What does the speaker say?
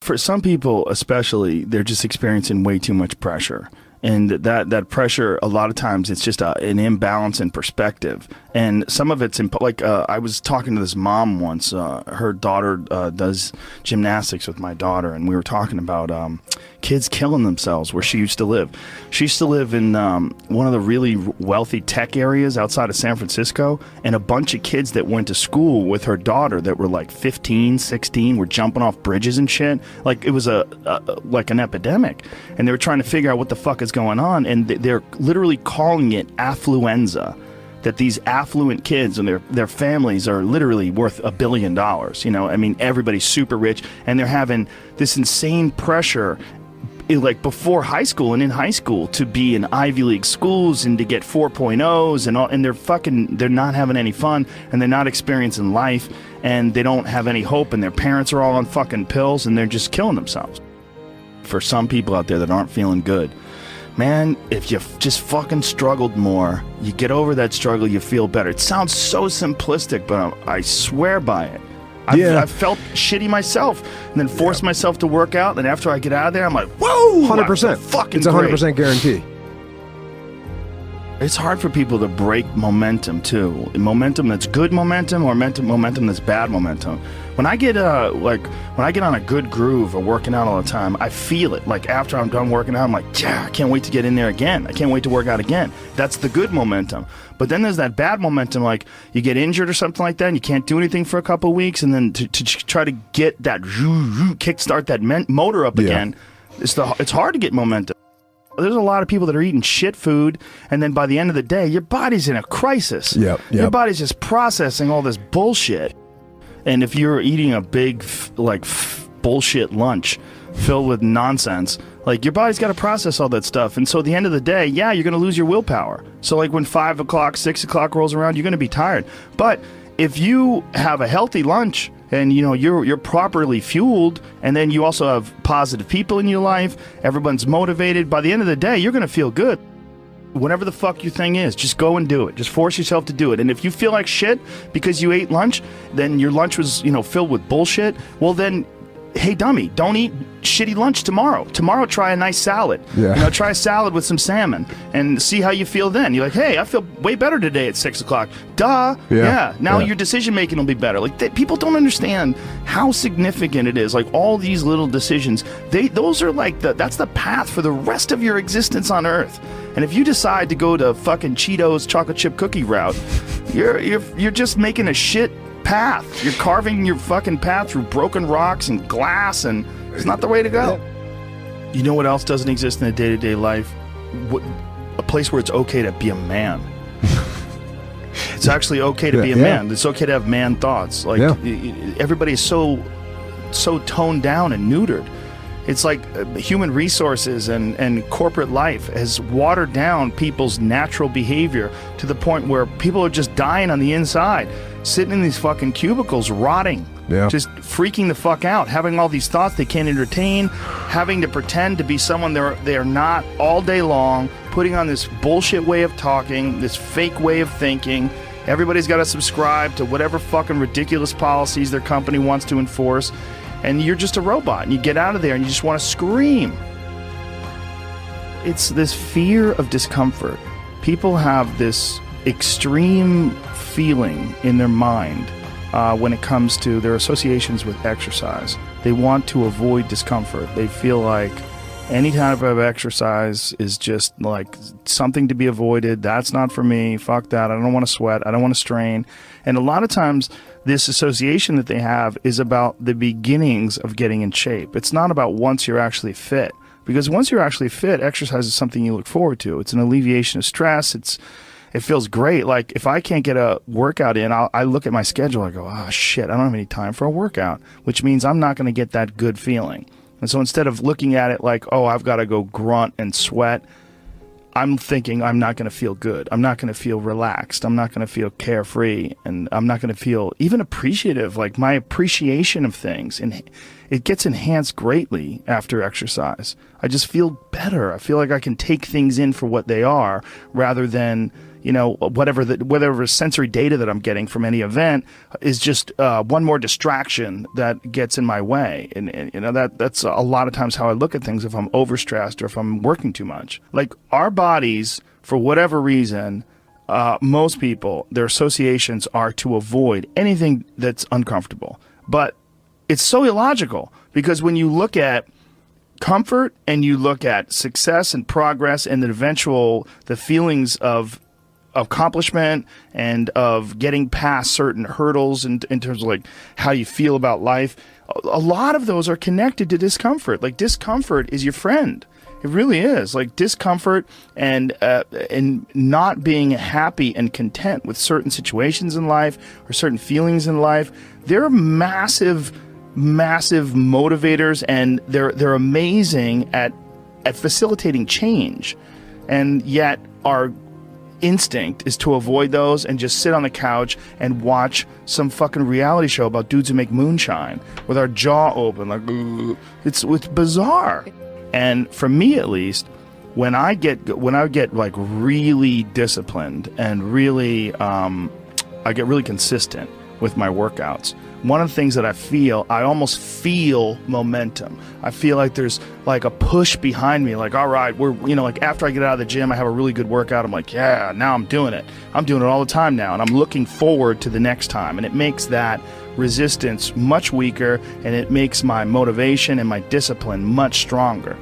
For some people especially, they're just experiencing way too much pressure. And that pressure, a lot of times, it's just an imbalance in perspective. And some of it's, I was talking to this mom once. Her daughter does gymnastics with my daughter, and we were talking about kids killing themselves where she used to live. She used to live in one of the really wealthy tech areas outside of San Francisco, and a bunch of kids that went to school with her daughter that were like 15, 16, were jumping off bridges and shit. Like, it was like an epidemic. And they were trying to figure out what the fuck is going on, and they're literally calling it affluenza. That these affluent kids and their families are literally worth $1 billion. You know, I mean, everybody's super rich, and they're having this insane pressure, like before high school and in high school, to be in Ivy League schools and to get 4.0s and all, and they're not having any fun, and they're not experiencing life, and they don't have any hope, and their parents are all on fucking pills, and they're just killing themselves. For some people out there that aren't feeling good, man, if you just fucking struggled more, you get over that struggle, you feel better. It sounds so simplistic, but I swear by it. I've felt shitty myself, and then forced myself to work out, and after I get out of there, I'm like, whoa! 100%. Fucking it's 100% guarantee. It's hard for people to break momentum, too. Momentum that's good momentum, or momentum that's bad momentum. When I get on a good groove of working out all the time, I feel it. Like, after I'm done working out, I'm like, yeah, I can't wait to get in there again. I can't wait to work out again. That's the good momentum. But then there's that bad momentum, like you get injured or something like that, and you can't do anything for a couple of weeks, and then to try to get that kickstart that motor up again, it's hard to get momentum. There's a lot of people that are eating shit food, and then by the end of the day, your body's in a crisis. Yep. Your body's just processing all this bullshit. And if you're eating a big, bullshit lunch filled with nonsense, like, your body's got to process all that stuff. And so at the end of the day, yeah, you're going to lose your willpower. So, like, when 5 o'clock, 6 o'clock rolls around, you're going to be tired. But if you have a healthy lunch, and you're properly fueled, and then you also have positive people in your life, everyone's motivated, by the end of the day, you're going to feel good. Whatever the fuck your thing is, just go and do it. Just force yourself to do it. And if you feel like shit because you ate lunch, then your lunch was, filled with bullshit, well then, hey dummy, don't eat shitty lunch tomorrow. Tomorrow try a nice salad. Yeah. Try a salad with some salmon and see how you feel then. You're like, hey, I feel way better today at 6 o'clock. Duh. Yeah. Now your decision making will be better. Like, people don't understand how significant it is. Like, all these little decisions, those are like that's the path for the rest of your existence on Earth. And if you decide to go to fucking Cheetos chocolate chip cookie route, you're just making a shit path. You're carving your fucking path through broken rocks and glass, and it's not the way to go. You know what else doesn't exist in a day-to-day life? A place where it's okay to be a man. It's actually okay to be a man. It's okay to have man thoughts. Like, everybody is so toned down and neutered. It's like human resources and corporate life has watered down people's natural behavior to the point where people are just dying on the inside, sitting in these fucking cubicles, rotting, just freaking the fuck out, having all these thoughts they can't entertain, having to pretend to be someone they are not all day long, putting on this bullshit way of talking, this fake way of thinking. Everybody's got to subscribe to whatever fucking ridiculous policies their company wants to enforce. And you're just a robot, and you get out of there and you just want to scream. It's this fear of discomfort. People have this extreme feeling in their mind when it comes to their associations with exercise. They want to avoid discomfort. They feel like any type of exercise is just like something to be avoided. That's not for me. Fuck that. I don't want to sweat. I don't want to strain. And a lot of times, this association that they have is about the beginnings of getting in shape. It's not about once you're actually fit. Because once you're actually fit, exercise is something you look forward to. It's an alleviation of stress. It feels great. Like, if I can't get a workout in, I look at my schedule. I go, oh shit, I don't have any time for a workout, which means I'm not going to get that good feeling. And so instead of looking at it like, oh, I've got to go grunt and sweat, I'm thinking I'm not going to feel good. I'm not going to feel relaxed. I'm not going to feel carefree. And I'm not going to feel even appreciative. Like, my appreciation of things, and it gets enhanced greatly after exercise. I just feel better. I feel like I can take things in for what they are rather than, whatever sensory data that I'm getting from any event is just one more distraction that gets in my way. And that's a lot of times how I look at things if I'm overstressed or if I'm working too much. Like, our bodies, for whatever reason, most people, their associations are to avoid anything that's uncomfortable. But it's so illogical, because when you look at comfort and you look at success and progress and the feelings of accomplishment and of getting past certain hurdles in terms of like how you feel about life, a lot of those are connected to discomfort. Like, discomfort is your friend. It really is. Like, discomfort and not being happy and content with certain situations in life or certain feelings in life, they're massive motivators, and they're amazing at facilitating change. And yet our instinct is to avoid those and just sit on the couch and watch some fucking reality show about dudes who make moonshine with our jaw open, like, it's bizarre. And for me, at least, when I get like really disciplined and really I get really consistent with my workouts, one of the things that I almost feel momentum. I feel like there's like a push behind me, like, all right, like after I get out of the gym, I have a really good workout. I'm like, yeah, now I'm doing it. I'm doing it all the time now, and I'm looking forward to the next time. And it makes that resistance much weaker, and it makes my motivation and my discipline much stronger.